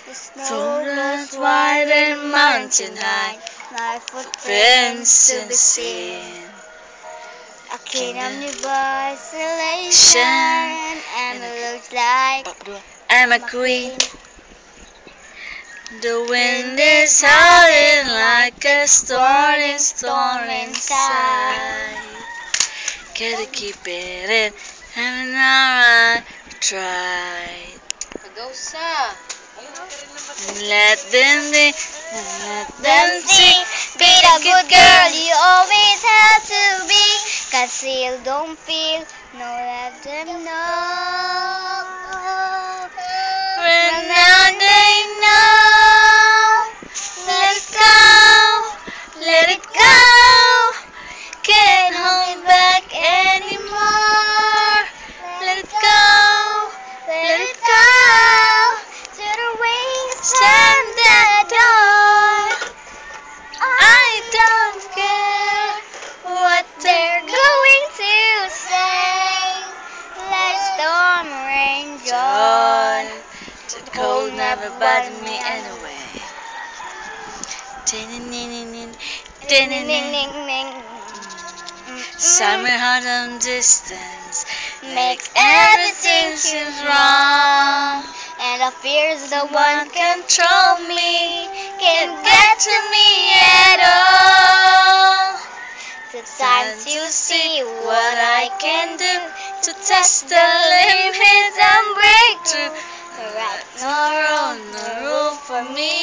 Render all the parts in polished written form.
The snow grows wide and mountain high, my footprints in the sand. A kingdom of isolation, and it looks like I'm a queen. The wind is howling like a storm inside. Gotta keep it in, and I tried. Let them be, let them see. Be the good girl you always have to be. Conceal, don't feel, no, let them know. When now they know. Let it go, let it go. Can't hold it back anymore. Let it go, let it go. To the wings, Stand the door. I don't care what they're going to say. Let storm rage on. The cold never bothered me anyway. Summer hot on distance makes everything seems wrong. And the fears the One one control me, can't get to me at all. the time to see what I can do to test the limits and break through. Right. No rule for me.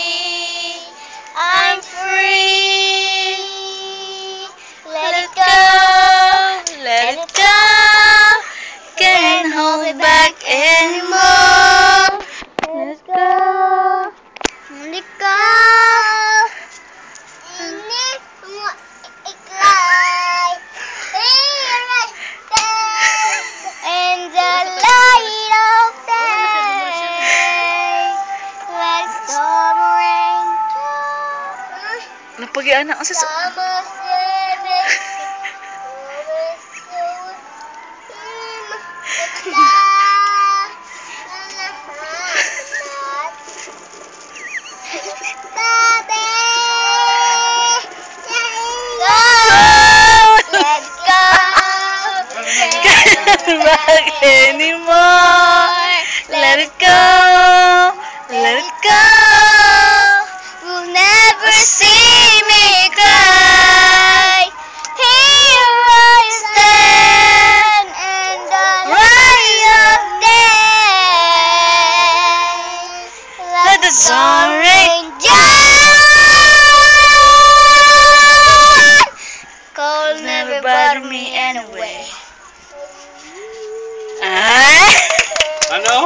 I'm free. Let Let it go, let it go. Can't hold it back anymore. Let it go. Let go. Ini semua ikhlas. And the light of day. Let storm rain. Napagi anak ko sa Sama sini. back anymore. Let it go, let it go. Will never see me cry. Here I stand in the light of day. Let the sun rain down. Cold never bothered me anyway. Ano?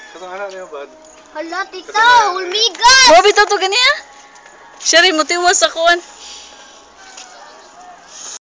Katong anak niyo ba? Hala, tita, ulmigas! Bobby, to ganiya? Sherry, mo tiwas sa kuwan.